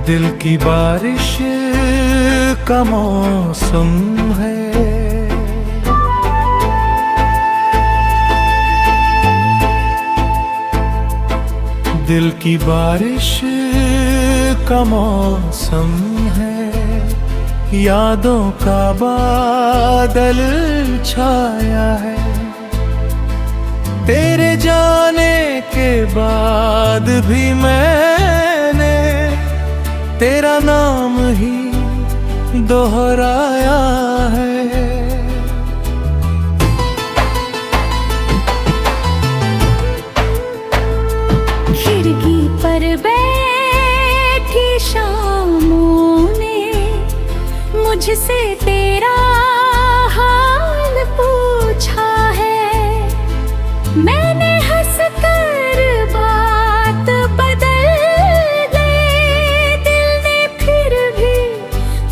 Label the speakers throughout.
Speaker 1: दिल की बारिश का मौसम है। दिल की बारिश का मौसम है, यादों का बादल छाया है। तेरे जाने के बाद भी मैंने तेरा नाम ही दोहराया है।
Speaker 2: खिड़की पर बैठी शामों ने मुझसे तेरा हाल पूछा है। मैंने हंसकर बात बदल दी, दिल ने फिर भी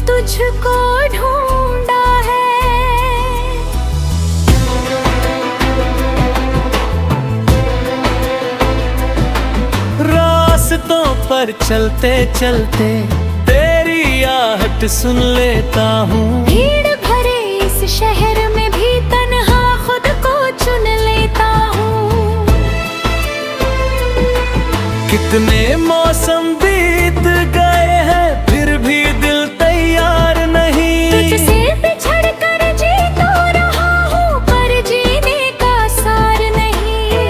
Speaker 2: तुझको ढूंढा है।
Speaker 1: रास्तों पर चलते चलते तेरी आहट सुन लेता हूँ।
Speaker 2: भीड़ भरे इस शहर में भी तन्हा खुद को चुन लेता हूँ।
Speaker 1: कितने मौसम बीत गए हैं फिर भी दिल तैयार नहीं।
Speaker 2: तुझसे बिछड़ कर जी तो रहा हूँ पर जीने का सार नहीं।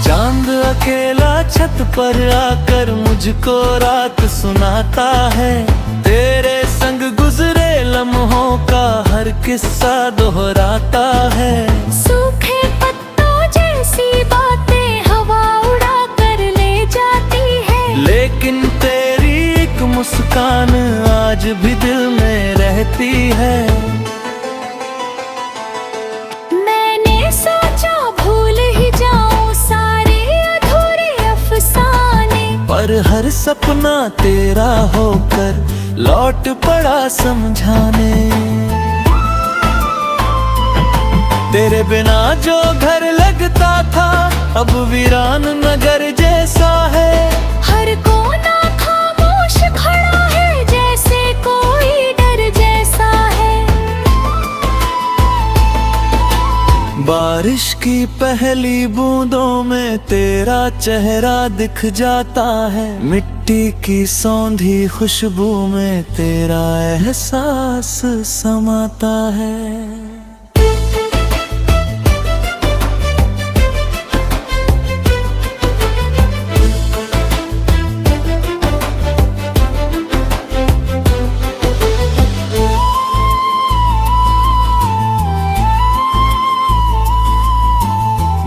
Speaker 1: चांद अकेला छत पर आकर मुझको रात सुनाता है। तेरे संग गुजरे लम्हों का हर किस्सा दोहराता है।
Speaker 2: सूखे पत्तों जैसी बातें हवा उड़ा कर ले जाती है,
Speaker 1: लेकिन तेरी एक मुस्कान आज भी दिल में रहती है।
Speaker 2: मैंने सोचा भूल ही जाऊं सारे अधूरे अफसाने,
Speaker 1: पर हर सपना तेरा होकर लौट पड़ा समझाने। तेरे बिना जो घर लगता था अब वीरान नगर जैसा है।
Speaker 2: हर कोना खामोश खड़ा है जैसे कोई डर जैसा है।
Speaker 1: बारिश की पहली बूंदों में तेरा चेहरा दिख जाता है। मिट्टी की सौंधी खुशबू में तेरा एहसास समाता है।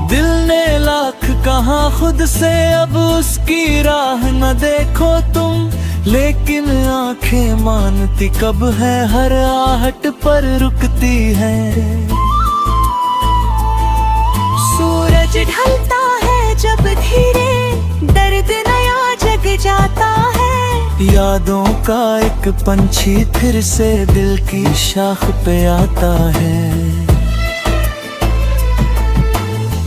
Speaker 1: दिल ने लाख कहा खुद से अब उसकी राह न देखो तुम, लेकिन आंखें मानती कब है हर आहट पर रुकती है।
Speaker 2: सूरज ढलता है जब धीरे दर्द नया जग जाता है।
Speaker 1: यादों का एक पंछी फिर से दिल की शाख पे आता है।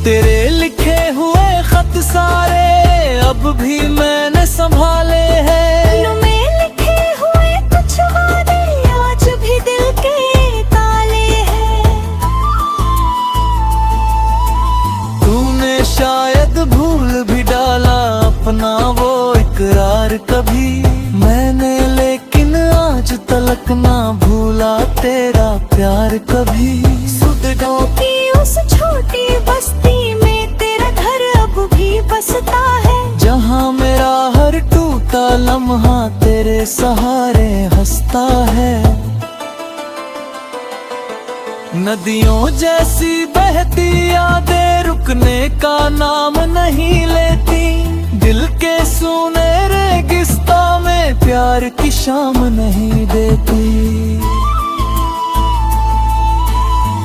Speaker 1: तेरे लिखे हुए खत सारे अब भी मैंने संभाले हैं।
Speaker 2: में लिखे हुए कुछ वादे आज भी दिल के ताले हैं।
Speaker 1: तूने शायद भूल भी डाला अपना वो इकरार कभी। मैंने लेकिन आज तलक ना भूला तेरा प्यार कभी।
Speaker 2: सुदड़ों की उस छोटी बस्ती में तेरा घर अब भी बसता है,
Speaker 1: जहाँ मेरा हर टूटा लम्हा तेरे सहारे हंसता है। नदियों जैसी बहती यादें रुकने का नाम नहीं लेती। दिल के सूने रेगिस्तां में प्यार की शाम नहीं देती।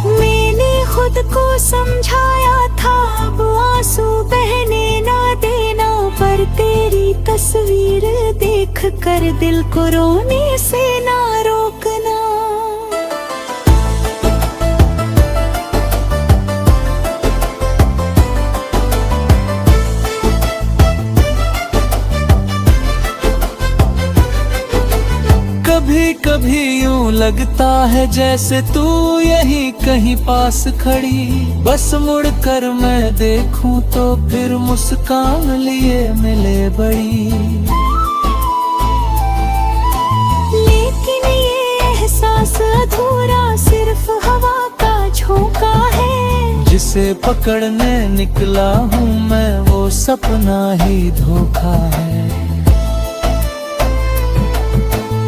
Speaker 2: मैंने खुद को समझाया था अब आंसू बहने ना देना, पर तेरी तस्वीर देख कर दिल को रोने से ना रोकना।
Speaker 1: भी कभी यूं लगता है जैसे तू यहीं कहीं पास खड़ी, बस मुड़ कर मैं देखूं तो फिर मुस्कान लिए मिले बड़ी।
Speaker 2: लेकिन ये एहसास अधूरा सिर्फ हवा का झोंका है,
Speaker 1: जिसे पकड़ने निकला हूँ मैं वो सपना ही धोखा है।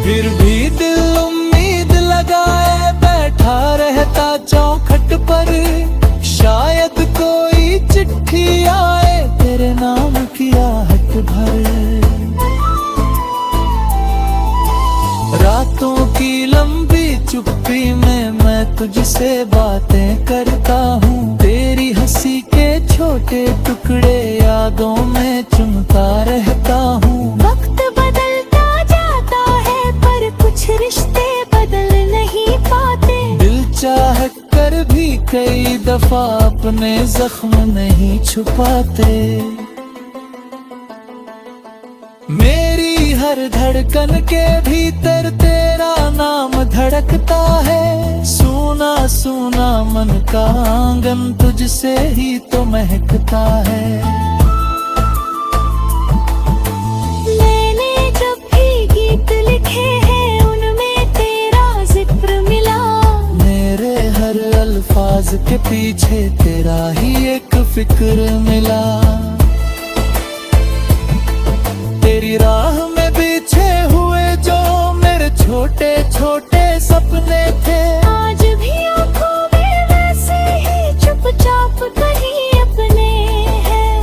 Speaker 1: फिर भी दिल उम्मीद लगाए बैठा रहता चौखट पर, शायद कोई चिट्ठी आए तेरे नाम की आहट भर। रातों की लंबी चुप्पी में मैं तुझसे बातें करता हूँ, तेरी हंसी के छोटे टुकड़े यादों में चुनता रहता हूँ।
Speaker 2: वक्त बदलता जाता है पर कुछ रिश्ते बदल नहीं पाते,
Speaker 1: दिल चाह कर भी कई दफा अपने जख्म नहीं छुपाते। मेरी हर धड़कन के भीतर तेरा नाम धड़कता है, सूना सूना मन का आंगन तुझसे ही तो महकता है।
Speaker 2: मैंने जब भी गीत लिखे हैं उनमें तेरा जिक्र मिला,
Speaker 1: मेरे हर अल्फाज के पीछे तेरा ही एक फिक्र मिला। तेरी राह में बिछे हुए जो मेरे छोटे छोटे सपने थे,
Speaker 2: आज भी आंखों में वैसे ही चुपचाप कहीं अपने हैं।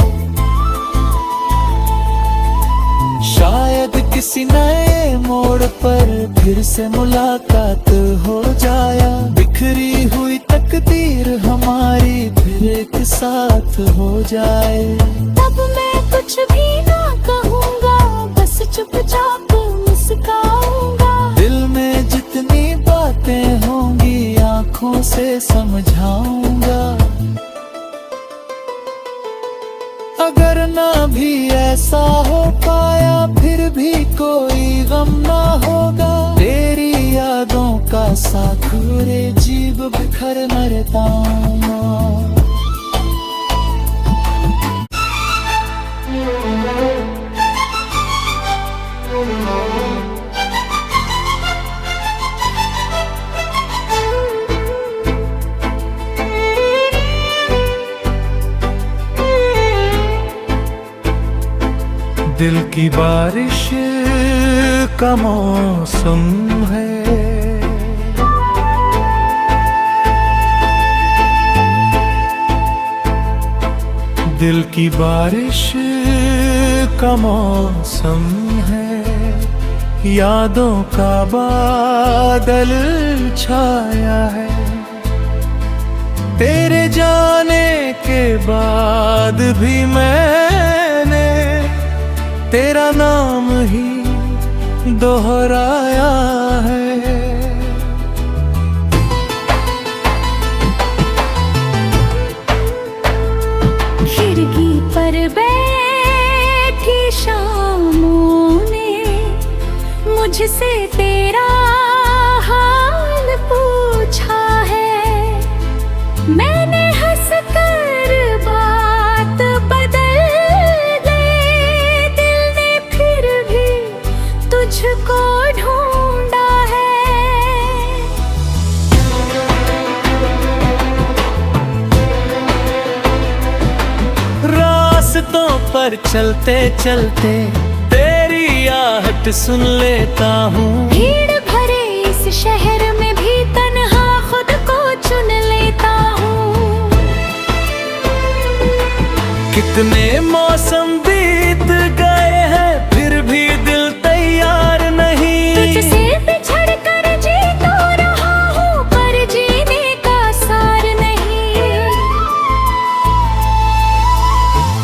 Speaker 1: शायद किसी नए मोड़ पर फिर से मुलाकात हो जाया, बिखरी हुई तकदीर हमारी फिर एक साथ हो जाए।
Speaker 2: तब मैं कुछ भी ना कहूँगा, बस चुपचाप मुस्काऊंगा।
Speaker 1: दिल में जितनी बातें होंगी आंखों से समझाऊंगा। अगर ना भी ऐसा हो पाया फिर भी कोई गम ना होगा, तेरी यादों का साथ रे जीव बिखर मरता हूँ। दिल की बारिश का मौसम है, दिल की बारिश का मौसम है, यादों का बादल छाया है। तेरे जाने के बाद भी मैंने तेरा नाम ही दोहराया है।
Speaker 2: खिड़की पर बैठी शामों ने मुझसे तेरा हाल पूछा है, मैंने हंस कर बात बदल दी, दिल ने फिर भी तुझको ढूंढा है।
Speaker 1: रास्तों पर चलते चलते तेरी आहट सुन लेता हूँ,
Speaker 2: भीड़ भरे इस शहर में भी तन्हा खुद को चुन लेता हूँ।
Speaker 1: कितने मौसम बीत गए हैं फिर भी दिल तैयार नहीं,
Speaker 2: तुझसे बिछड़ कर जी तो रहा हूँ पर जीने का सार नहीं।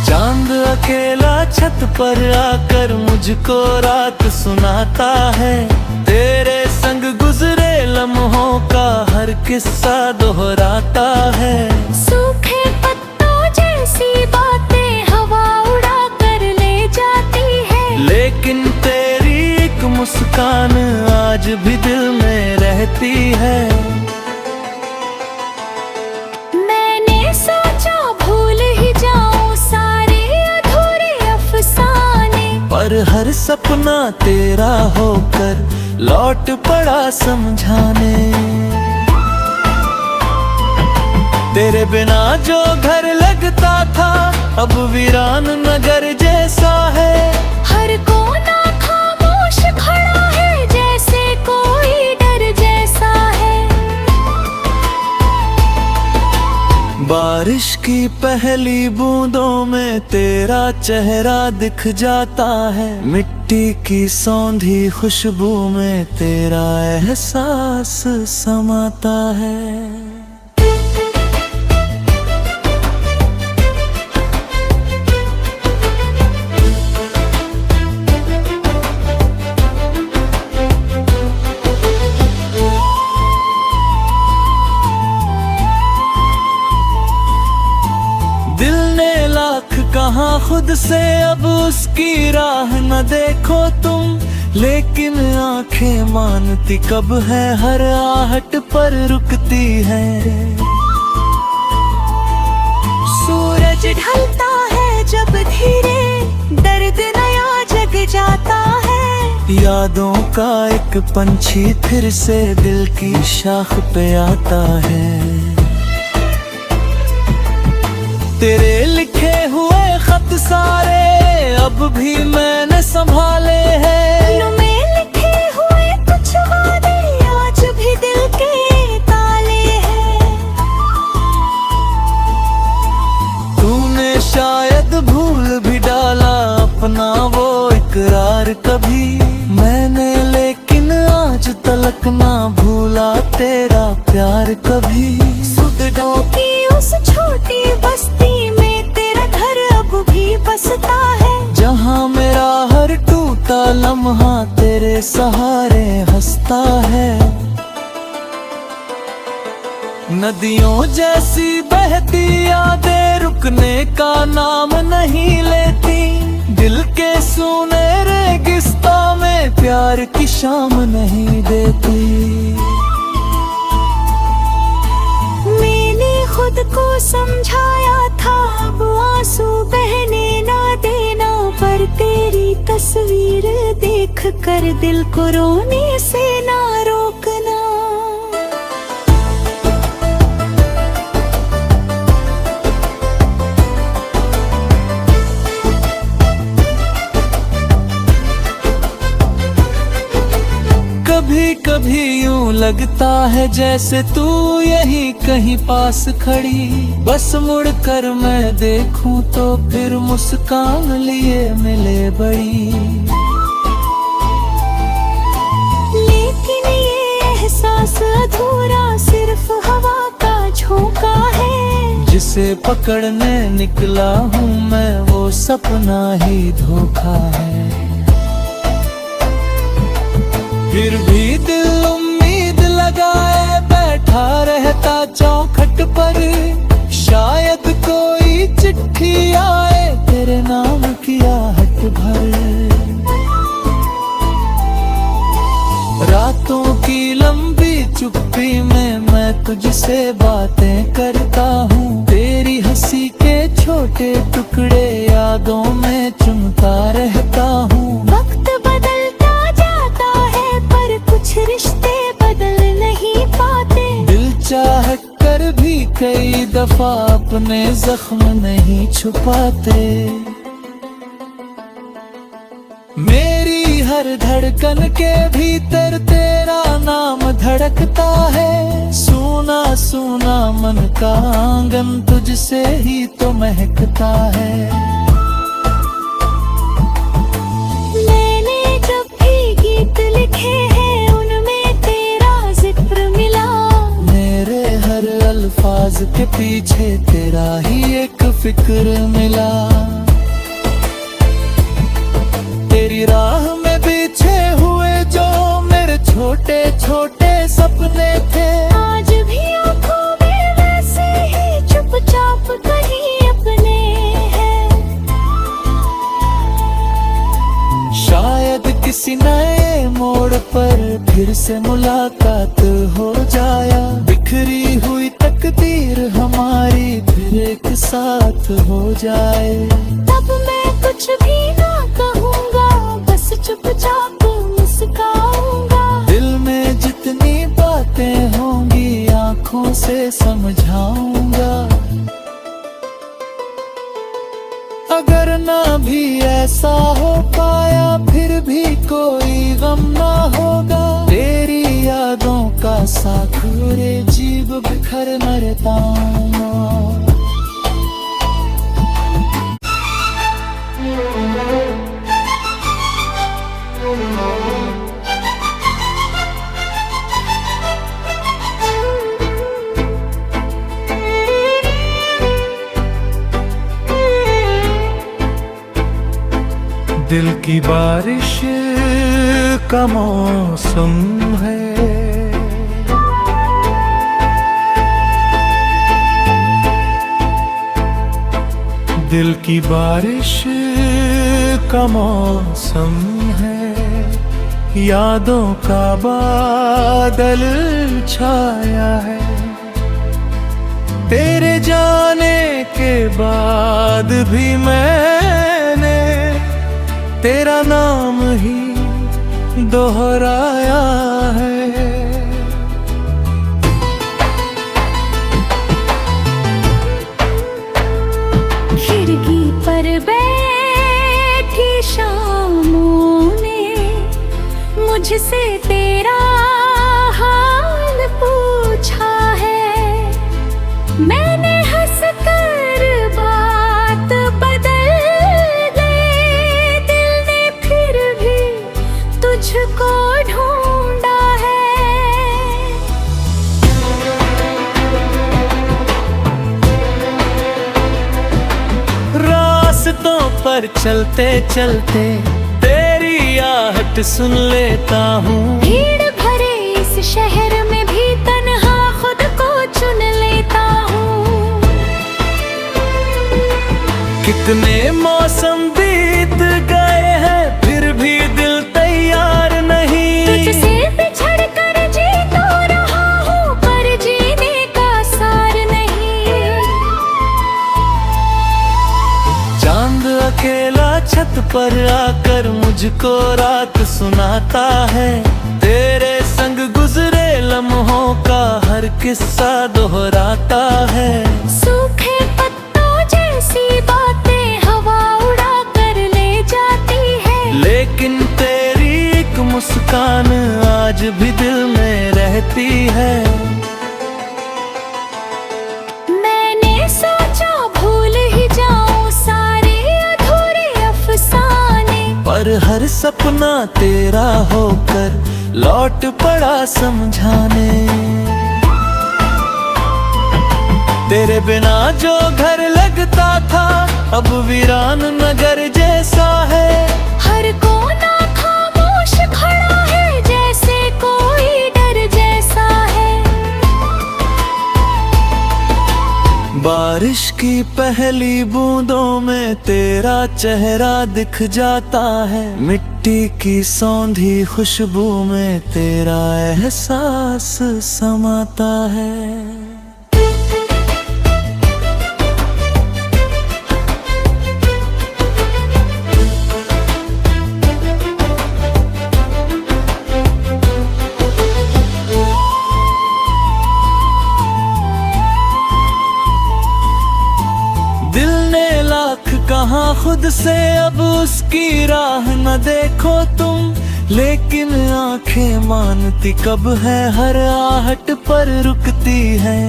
Speaker 1: चांद अकेला छत पर आकर मुझको रात सुनाता है, तेरे संग गुजरे लम्हों का हर किस्सा दोहराता है।
Speaker 2: सूखे पत्तों जैसी बातें हवा उड़ा कर ले जाती है,
Speaker 1: लेकिन तेरी एक मुस्कान आज भी रुकती है।
Speaker 2: मैंने सोचा भूल ही जाऊं सारे अधूरे अफसाने,
Speaker 1: पर हर सपना तेरा होकर लौट पड़ा समझाने। तेरे बिना जो घर लगता था अब वीरान नगर जैसा है।
Speaker 2: हर कोना खामोश खड़ा है जैसे कोई डर जैसा है।
Speaker 1: बारिश की पहली बूंदों में तेरा चेहरा दिख जाता है। मिट्टी की सौंधी खुशबू में तेरा एहसास समाता है। दिल ने लाख कहा खुद से अब उसकी राह न देखो तुम, लेकिन आंखें मानती कब है हर आहट पर रुकती है।
Speaker 2: सूरज ढलता है जब धीरे दर्द नया जग जाता है।
Speaker 1: यादों का एक पंछी फिर से दिल की शाख पे आता है। तेरे लिखे हुए खत सारे अब भी मैंने संभाले हैं।
Speaker 2: में लिखे हुए कुछ वादे आज भी दिल के ताले हैं।
Speaker 1: तूने शायद भूल भी डाला अपना वो इकरार कभी, मैंने लेकिन आज तलक ना भूला तेरा प्यार कभी।
Speaker 2: सुगडों की उस छोटी बस्ती में तेरा घर अब भी बसता है।
Speaker 1: जहाँ मेरा हर टूटा लम्हा तेरे सहारे हंसता है। नदियों जैसी बहती यादें रुकने का नाम नहीं लेती। दिल के सूने रेगिस्तां में प्यार की शाम नहीं देती।
Speaker 2: मैंने खुद को समझाया था अब आंसू बहने ना देना, पर तेरी तस्वीर देख कर दिल को रोने से ना रोकना।
Speaker 1: कभी कभी यूं लगता है जैसे तू यही कहीं पास खड़ी, बस मुड़ कर मैं देखूं तो फिर मुस्कान लिए मिले बड़ी।
Speaker 2: लेकिन ये एहसास अधूरा सिर्फ हवा का झोंका है।
Speaker 1: जिसे पकड़ने निकला हूँ मैं वो सपना ही धोखा है। फिर भी दिल उम्मीद लगाए बैठा रहता चौखट पर, शायद कोई चिट्ठी आए तेरे नाम की आहट भर। रातों की लंबी चुप्पी में मैं तुझसे बातें करता हूँ। तेरी हंसी के छोटे टुकड़े यादों में चुनता रहता हूँ।
Speaker 2: वक्त बदलता जाता है पर कुछ रिश्ते बदल नहीं पाते।
Speaker 1: दिल चाह कर भी कई दफा अपने जख्म नहीं छुपाते। मेरी हर धड़कन के भीतर तेरा नाम धड़कता है। सूना सूना मन का आंगन तुझसे ही तो महकता है।
Speaker 2: मैंने जब भी गीत लिखे हैं उनमें तेरा जिक्र मिला।
Speaker 1: मेरे हर अल्फाज के पीछे तेरा ही एक फिक्र मिला। तेरी राह में बिछे हुए जो मेरे छोटे छोटे सपने थे,
Speaker 2: आज भी आंखों में वैसे ही चुपचाप कहीं अपने हैं।
Speaker 1: शायद किसी नए मोड़ पर फिर से मुलाकात हो जाया। बिखरी हुई तकदीर हमारी फिर एक साथ हो जाए।
Speaker 2: तब मैं कुछ भी ना कहूँगा, बस चुपचाप मुस्काऊंगा।
Speaker 1: दिल में जितनी बातें होंगी आंखों से समझाऊंगा। अगर ना भी ऐसा हो पाया फिर भी कोई गम ना होगा। तेरी यादों का साखुरे जीव बिखर मरता हूँ। दिल की बारिश का मौसम है, दिल की बारिश का मौसम है। यादों का बादल छाया है। तेरे जाने के बाद भी मैंने तेरा नाम ही दोहराया है।
Speaker 2: खिड़की पर बैठी शामों ने मुझसे तेरा हाल पूछा है। मैंने हंसकर बात बदल दी, दिल ने फिर भी तुझको ढूंढा है।
Speaker 1: रास्तों पर चलते चलते तेरी आहट सुन लेता हूँ।
Speaker 2: भीड़ भरे इस शहर में भी तन्हा खुद को चुन लेता हूँ।
Speaker 1: कितने मौसम बीत गए हैं फिर भी दिल तैयार नहीं।
Speaker 2: तुझसे बिछड़ कर जी तो रहा हूँ पर जीने का सार नहीं।
Speaker 1: चांद अकेला छत पर आकर मुझको रात सुनाता है। तेरे संग गुजरे लम्हों का हर किस्सा दोहराता है।
Speaker 2: सूखे पत्तों जैसी बातें हवा उड़ा कर ले जाती है।
Speaker 1: लेकिन तेरी एक मुस्कान आज भी दिल में रहती है।
Speaker 2: मैंने सोचा भूल ही जाऊं सारे अधूरे अफसाने,
Speaker 1: पर हर सपना तेरा होकर लौट पड़ा समझाने। तेरे बिना जो घर लगता था अब वीरान नगर जैसा है।
Speaker 2: हर कोना खामोश खड़ा है जैसे कोई डर जैसा है।
Speaker 1: बारिश की पहली बूंदों में तेरा चेहरा दिख जाता है। मिट्टी की सौंधी खुशबू में तेरा एहसास समाता है। दिल ने लाख कहा खुद से अब उसकी राह न देखो तुम। लेकिन आंखें मानती कब है हर आहट पर रुकती है।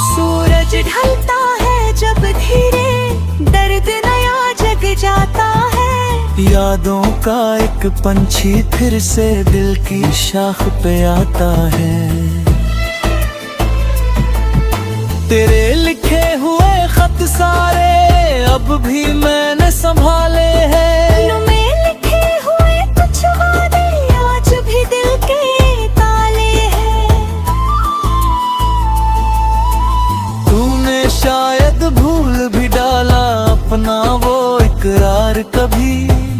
Speaker 2: सूरज ढलता है जब धीरे दर्द नया जग जाता है।
Speaker 1: यादों का एक पंछी फिर से दिल की शाख पे आता है। तेरे लिखे हुए खत सारे अब भी मैंने संभाले हैं।
Speaker 2: में लिखे हुए कुछ वादे आज भी दिल के ताले हैं।
Speaker 1: तूने शायद भूल भी डाला अपना वो एक इकरार कभी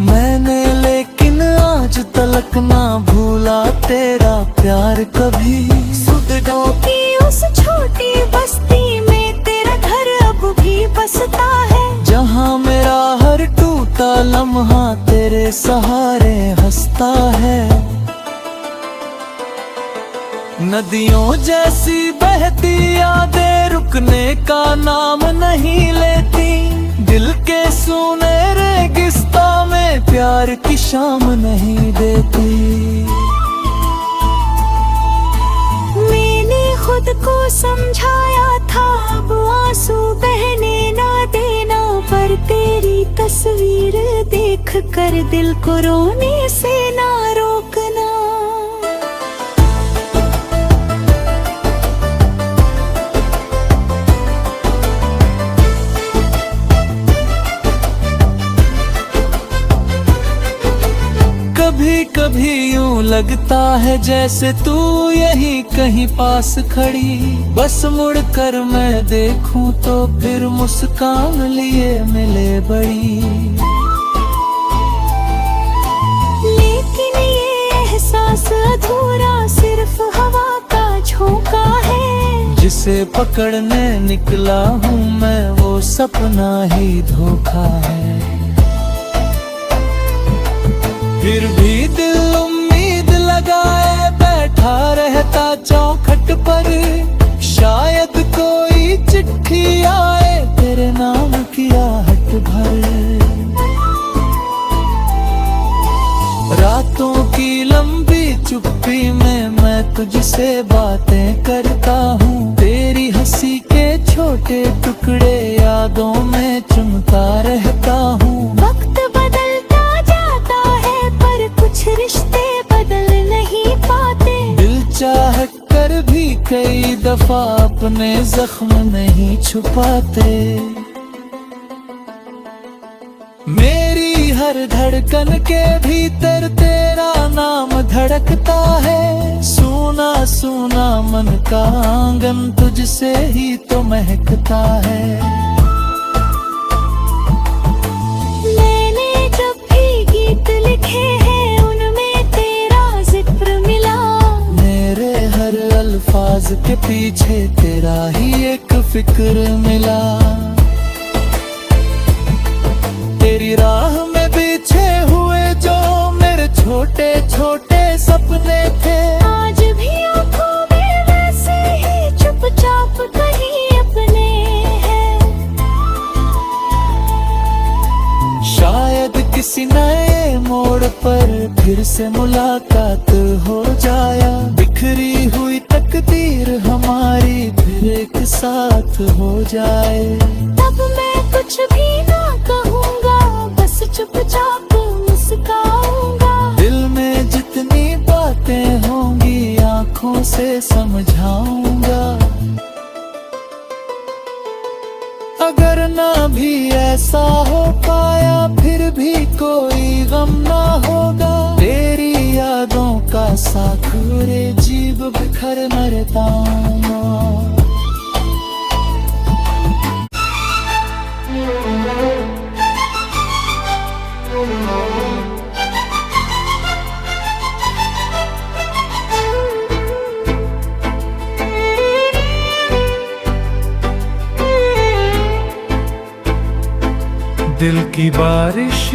Speaker 1: मैंने, लेकिन आज तलक ना भूला तेरा प्यार कभी।
Speaker 2: सुगडों की उस छोटी बस्ती में तेरा घर अब भी बसता है,
Speaker 1: जहाँ मेरा हर टूटा लम्हा तेरे सहारे हंसता है। नदियों जैसी बहती यादें रुकने का नाम नहीं लेती, दिल के सूने रेगिस्तां में प्यार की शाम नहीं देती।
Speaker 2: मैंने खुद को समझाया था अब आंसू बहने ना देना, पर तेरी तस्वीर देख कर दिल को रोने से ना रोकना।
Speaker 1: कभी कभी यूं लगता है जैसे तू यही कहीं पास खड़ी, बस मुड़ कर मैं देखूं तो फिर मुस्कान लिए मिले बड़ी।
Speaker 2: लेकिन ये एहसास अधूरा सिर्फ हवा का झोंका है,
Speaker 1: जिसे पकड़ने निकला हूँ मैं वो सपना ही धोखा है। फिर भी दिल उम्मीद लगाए बैठा रहता चौखट पर, शायद कोई चिट्ठी आए तेरे नाम की आहट भर। रातों की लंबी चुप्पी में मैं तुझसे बातें करता हूँ, तेरी हंसी के छोटे टुकड़े यादों में चुनता रहता हूँ।
Speaker 2: वक्त बदलता जाता है पर कुछ रिश्ते बदल नहीं पाते,
Speaker 1: दिल चाह कर भी कई दफा अपने जख्म नहीं छुपाते। मेरी हर धड़कन के भीतर तेरा नाम धड़कता है, सूना सूना मन का आंगन तुझसे ही तो महकता है।
Speaker 2: मैंने जब भी गीत लिखे हैं उनमें तेरा जिक्र मिला,
Speaker 1: मेरे हर अल्फाज के पीछे तेरा ही एक फिक्र मिला। तेरी राह में बिछे हुए जो मेरे छोटे छोटे सपने थे,
Speaker 2: आज भी आंखों में वैसे ही चुपचाप कहीं अपने हैं।
Speaker 1: शायद किसी नए मोड़ पर फिर से मुलाकात हो जाया, बिखरी हुई तकदीर हमारी फिर एक साथ हो जाए।
Speaker 2: तब मैं कुछ भी ना कहूँगा, बस चुपचाप मुस्काऊंगा।
Speaker 1: दिल में जितनी बातें होंगी आंखों से समझाऊंगा। अगर ना भी ऐसा हो पाया फिर भी कोई गम ना होगा, तेरी यादों का साथ रे जीव बिखर मरता हूँ। दिल की बारिश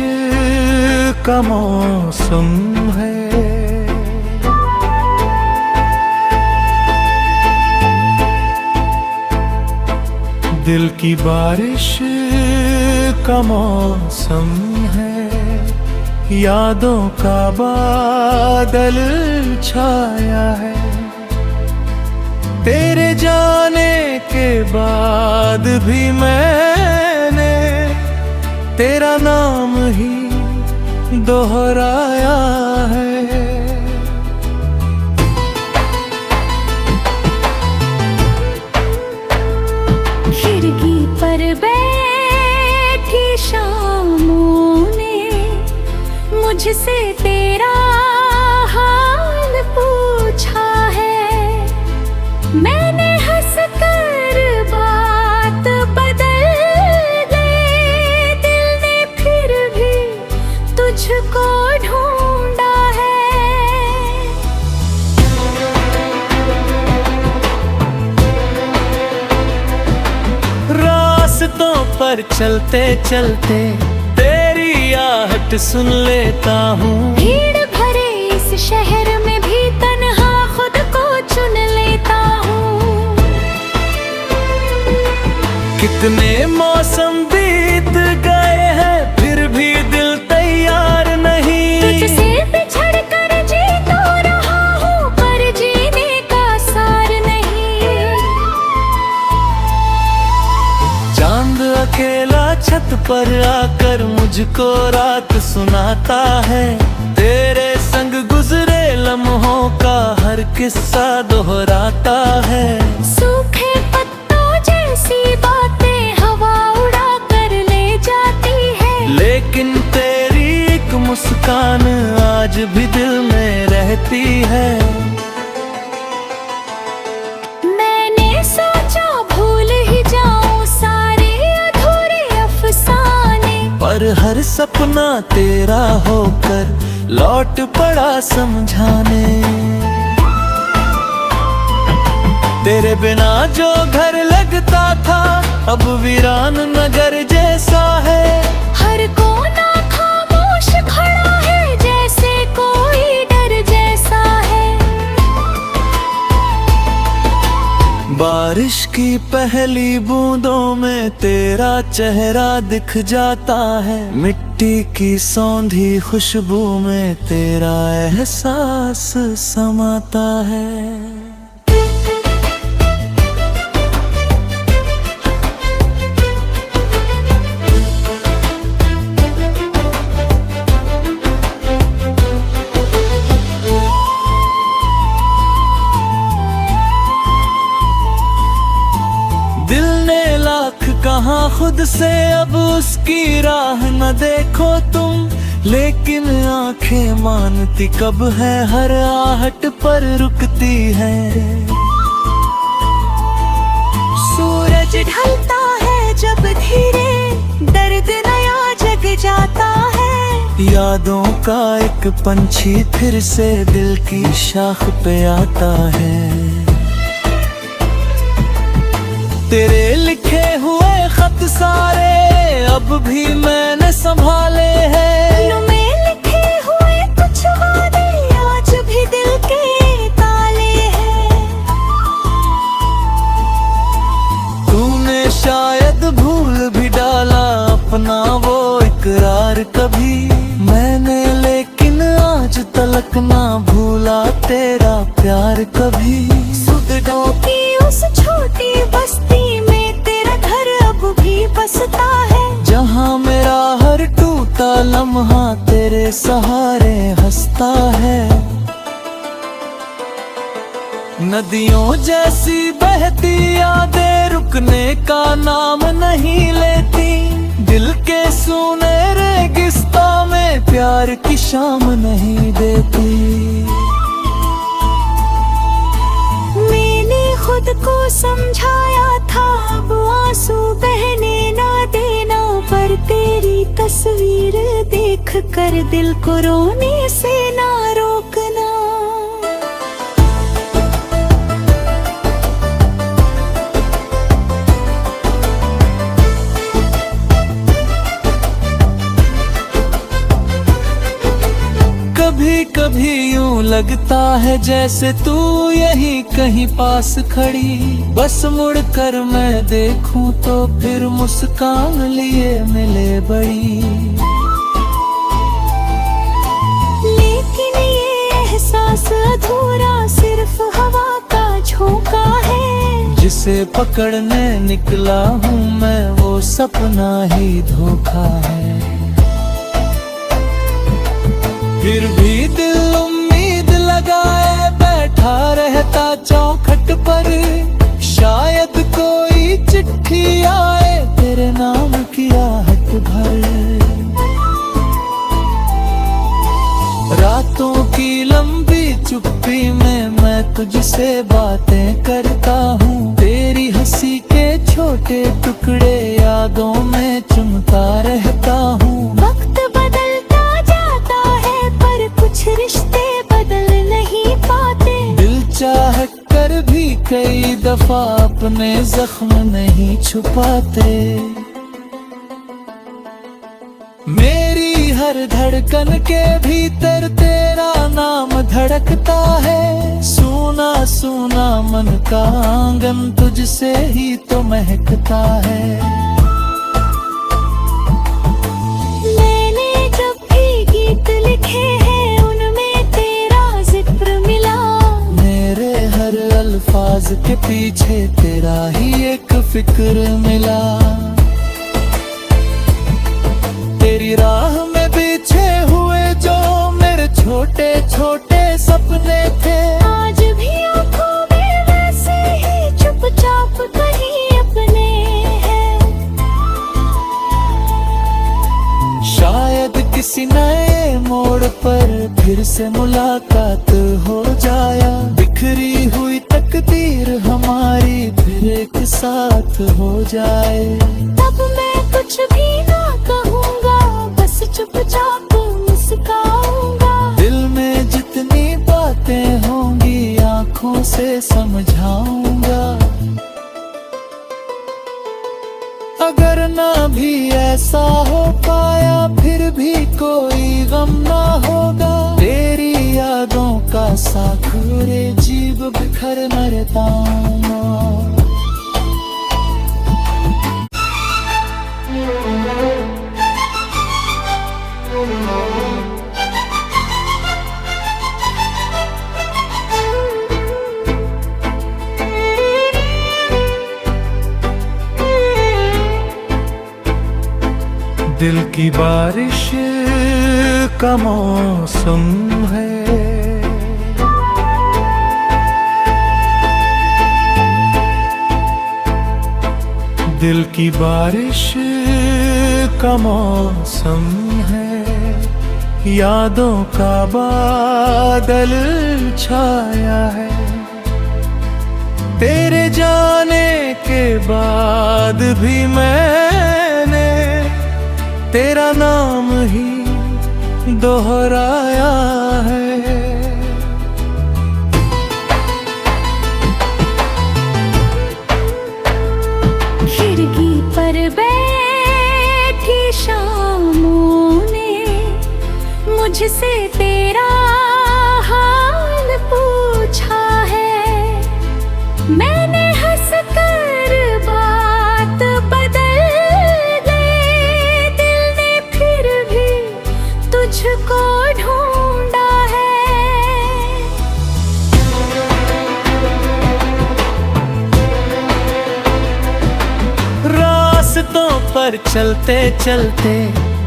Speaker 1: का मौसम है, दिल की बारिश का मौसम है, यादों का बादल छाया है। तेरे जाने के बाद भी मैंने तेरा नाम ही दोहराया है।
Speaker 2: खिड़की पर बैठी शामों ने मुझसे तेरा हाल पूछा है, मैंने हंस कर बात बदल दी, दिल ने फिर
Speaker 1: पर चलते चलते तेरी आहट सुन लेता हूँ।
Speaker 2: भीड़ भरे इस शहर में भी तन्हा खुद को चुन लेता हूँ।
Speaker 1: कितने मौसम बीत गए हैं फिर भी दिल तैयार नहीं।
Speaker 2: तुझसे बिछड़ कर जी तो रहा हूँ पर जीने का सार नहीं।
Speaker 1: चांद अकेला छत पर आकर मुझको रात सुनाता है। तेरे संग गुजरे लम्हों का हर किस्सा दोहराता है।
Speaker 2: सूखे पत्तों जैसी बातें हवा उड़ा कर ले जाती है।
Speaker 1: लेकिन तेरी एक मुस्कान आज भी दिल में रहती है।
Speaker 2: मैंने सोचा भूल ही जाऊं सारे अधूरे अफसाने,
Speaker 1: पर हर सपना तेरा होकर लौट पड़ा समझाने। तेरे बिना जो घर लगता था अब वीरान नगर जैसा है।
Speaker 2: हर कोना खामोश खड़ा है जैसे कोई डर जैसा है।
Speaker 1: बारिश की पहली बूंदों में तेरा चेहरा दिख जाता है। मिट्टी की सौंधी खुशबू में तेरा एहसास समाता है। दिल ने लाख कहा खुद से अब उसकी राह न देखो तुम, लेकिन आंखें मानती कब है हर आहट पर रुकती है।
Speaker 2: सूरज ढलता है जब धीरे दर्द नया जग जाता है।
Speaker 1: यादों का एक पंछी फिर से दिल की शाख पे आता है। तेरे लिखे हुए खत सारे अब भी मैंने संभाले हैं।
Speaker 2: में लिखे हुए कुछ वादे आज भी दिल के ताले हैं।
Speaker 1: तूने शायद भूल भी डाला अपना वो इकरार कभी। मैंने लेकिन आज तलक ना भूला तेरा प्यार कभी।
Speaker 2: सुगडों की उस छोटी बस्ती में तेरा घर अब भी बसता है।
Speaker 1: जहाँ मेरा हर टूटा लम्हा तेरे सहारे हंसता है। नदियों जैसी बहती यादें रुकने का नाम नहीं लेती। दिल के सूने रेगिस्ता में प्यार की शाम नहीं देती।
Speaker 2: मैंने खुद को समझाया था अब आंसू बहने ना देना, पर तेरी तस्वीर देख कर दिल को रोने से ना रोकना।
Speaker 1: कभी कभी यूं लगता है जैसे तू यही कहीं पास खड़ी। बस मुड़ कर मैं देखूं तो फिर मुस्कान लिए मिले बड़ी।
Speaker 2: लेकिन ये एहसास अधूरा सिर्फ हवा का झोंका है।
Speaker 1: जिसे पकड़ने निकला हूँ मैं वो सपना ही धोखा है। फिर भी दिल उम्मीद लगाए बैठा रहता चौखट पर। शायद कोई चिट्ठी आए तेरे नाम की आहट भर। रातों की लंबी चुप्पी में मैं तुझसे बातें करता हूँ। तेरी हंसी के छोटे टुकड़े यादों में चुनता रहता हूँ।
Speaker 2: वक्त बदलता जाता है पर कुछ रिश्ते बदल नहीं पाते।
Speaker 1: दिल चाह कर भी कई दफा अपने जख्म नहीं छुपाते। मेरी हर धड़कन के भीतर तेरा नाम धड़कता है। सुना सुना मन का आंगन तुझसे ही तो महकता है।
Speaker 2: मैंने जब भी गीत लिखे हैं उनमें तेरा जिक्र मिला।
Speaker 1: मेरे हर अल्फाज के पीछे तेरा ही एक फिक्र मिला। तेरी राह में बिछे हुए जो मेरे छोटे छोटे सपने थे,
Speaker 2: आज भी आंखों में वैसे ही चुपचाप कहीं अपने हैं।
Speaker 1: शायद किसी नए मोड़ पर फिर से मुलाकात हो जाया। बिखरी हुई तकदीर हमारी फिर एक साथ हो जाए।
Speaker 2: तब मैं कुछ भी ना कहूँगा, बस चुपचाप मुस्काऊंगा।
Speaker 1: दिल में जितनी बातें होंगी आंखों से समझाऊंगा। अगर ना भी ऐसा हो पाया फिर भी कोई गम ना होगा। तेरी यादों का साखरे जीव बिखर मरता हूँ। दिल की बारिश का मौसम है। दिल की बारिश का मौसम है। यादों का बादल छाया है। तेरे जाने के बाद भी मैंने तेरा नाम ही दोहराया है।
Speaker 2: खिड़की पर बैठी शामों ने मुझसे तेरा हाल पूछा है। मैंने हंसकर बात बदल दी। दिल ने फिर भी तुझको ढूंढा है।
Speaker 1: रास्तों पर चलते चलते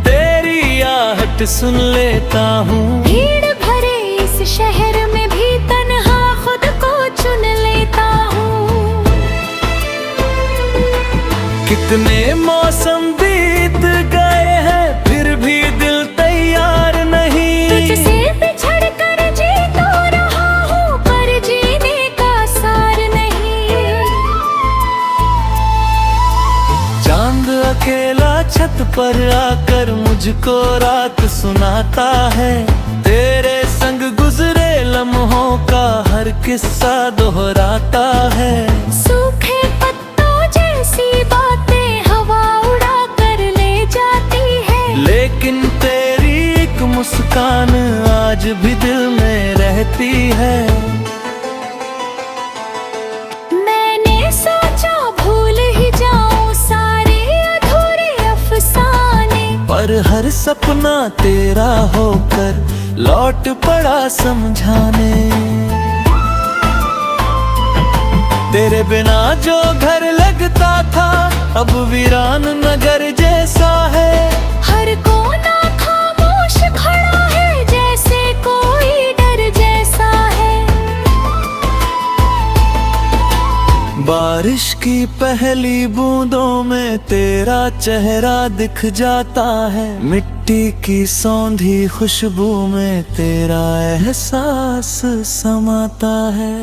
Speaker 1: तेरी आहट सुन लेता हूँ।
Speaker 2: भीड़ भरे इस शहर में भी तन्हा खुद को चुन लेता हूँ।
Speaker 1: कितने मौसम बीत गए हैं फिर भी दिल तैयार नहीं।
Speaker 2: तुझसे बिछड़ कर जी तो रहा हूँ पर जीने का सार नहीं।
Speaker 1: चांद अकेला छत पर आकर मुझको रात सुनाता है। तेरे संग गुजरे लम्हों का हर किस्सा दोहराता है।
Speaker 2: सूखे पत्तों जैसी बातें हवा उड़ा कर ले जाती है।
Speaker 1: लेकिन तेरी एक मुस्कान आज भी दिल में रहती है।
Speaker 2: मैंने सोचा भूल ही जाऊं सारे अधूरे अफसाने,
Speaker 1: पर हर सपना तेरा होकर लौट पड़ा समझाने। तेरे बिना जो घर लगता था अब वीरान नगर जैसा है।
Speaker 2: हर कोना खामोश खड़ा है जैसे कोई डर जैसा है।
Speaker 1: बारिश की पहली बूंदों में तेरा चेहरा दिख जाता है। मिट्टी की सौंधी खुशबू में तेरा एहसास समाता है।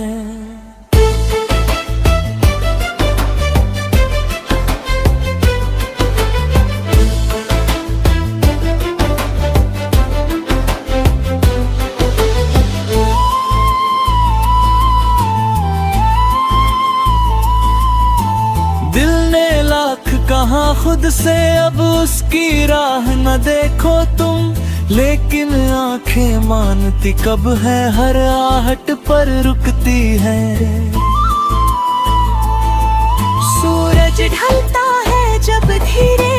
Speaker 1: दिल ने लाख कहा खुद से अब अब उसकी राह न देखो तुम, लेकिन आंखें मानती कब है, हर आहट पर रुकती है।
Speaker 2: सूरज ढलता है जब धीरे,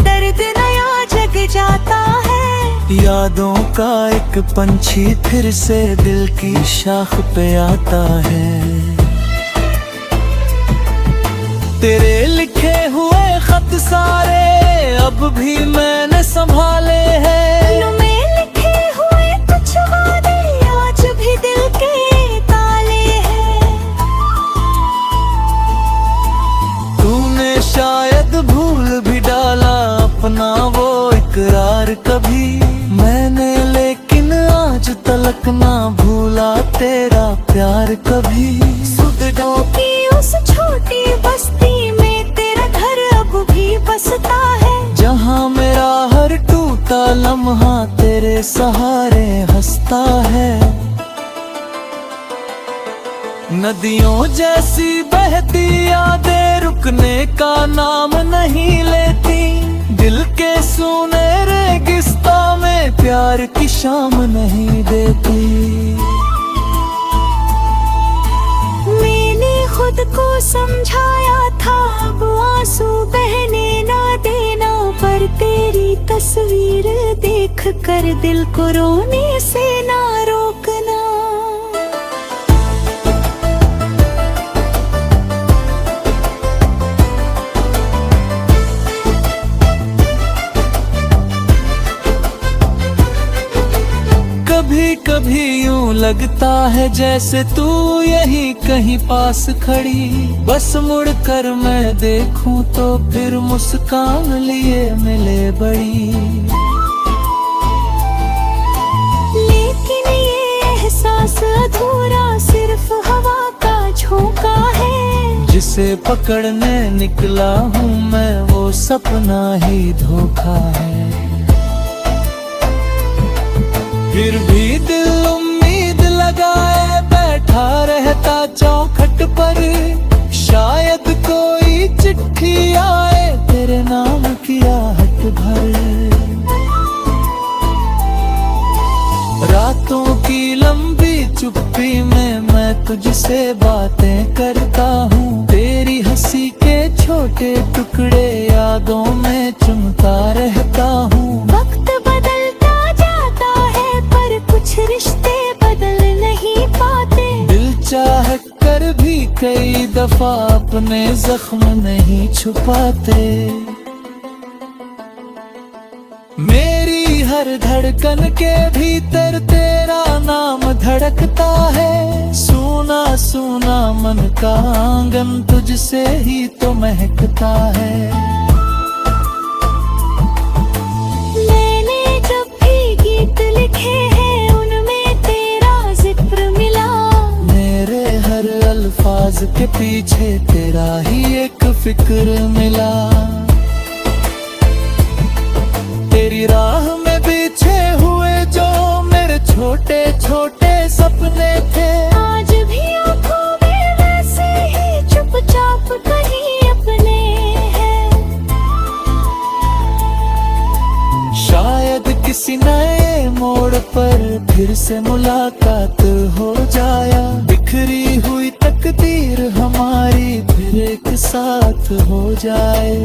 Speaker 2: दर्द नया जग जाता है।
Speaker 1: यादों का एक पंछी फिर से दिल की शाख पे आता है। तेरे लिखे हुए खत सारे अब भी मैंने संभाले हैं।
Speaker 2: में लिखे हुए कुछ वादे आज भी दिल के ताले हैं।
Speaker 1: तूने शायद भूल भी डाला अपना वो इकरार कभी, मैंने लेकिन आज तलक ना भूला तेरा प्यार कभी।
Speaker 2: सुगडों की उस छोटी बस्ती में तेरा घर अब भी बसता है,
Speaker 1: जहाँ मेरा हर टूटा लम्हा तेरे सहारे हंसता है। नदियों जैसी बहती यादें रुकने का नाम नहीं लेती, दिल के सूने रेगिस्तां में प्यार की शाम नहीं देती।
Speaker 2: मैंने खुद को समझाया था अब आंसू बहने ना देना, पर तेरी तस्वीर देख कर दिल को रोने से ना रोकना।
Speaker 1: कभी कभी यूं लगता है जैसे तू यही कहीं पास खड़ी, बस मुड़ कर मैं देखूं तो फिर मुस्कान लिए मिले बड़ी।
Speaker 2: लेकिन ये एहसास अधूरा सिर्फ हवा का झोंका है,
Speaker 1: जिसे पकड़ने निकला हूँ मैं वो सपना ही धोखा है। फिर भी दिल उम्मीद लगाए बैठा रहता चौखट पर, शायद कोई चिट्ठी आए तेरे नाम की आहट भर। रातों की लंबी चुप्पी में मैं तुझसे बातें करता हूँ, तेरी हंसी के छोटे टुकड़े यादों में चुनता रहता हूँ।
Speaker 2: वक्त बदलता जाता है पर कुछ रिश्ते बदल नहीं पाते,
Speaker 1: दिल चाह कर भी कई दफा अपने जख्म नहीं छुपाते। मेरी हर धड़कन के भीतर तेरा नाम धड़कता है, सूना सूना मन का आंगन तुझसे ही तो महकता है।
Speaker 2: मैंने जब भी गीत लिखे हैं उनमें तेरा जिक्र मिला,
Speaker 1: मेरे हर अल्फाज के पीछे तेरा ही एक फिक्र मिला। तेरी राह में बिछे हुए जो मेरे छोटे छोटे सपने थे,
Speaker 2: आज भी आंखों में वैसे ही चुपचाप कहीं अपने हैं।
Speaker 1: शायद किसी नए मोड़ पर फिर से मुलाकात हो जाया, बिखरी हुई तकदीर हमारी फिर एक साथ हो जाए।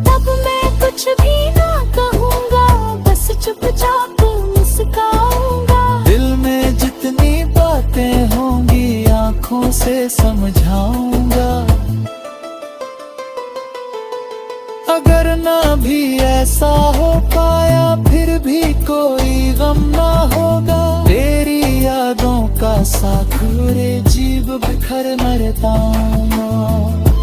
Speaker 2: तब मैं कुछ भी ना कहूँगा, बस चुपचाप मुस्काऊंगा।
Speaker 1: दिल में जितनी बातें होंगी आंखों से समझाऊंगा। अगर ना भी ऐसा हो पाया फिर भी कोई गम ना होगा, तेरी यादों का साथ रे जीव बिखर मरता हूँ।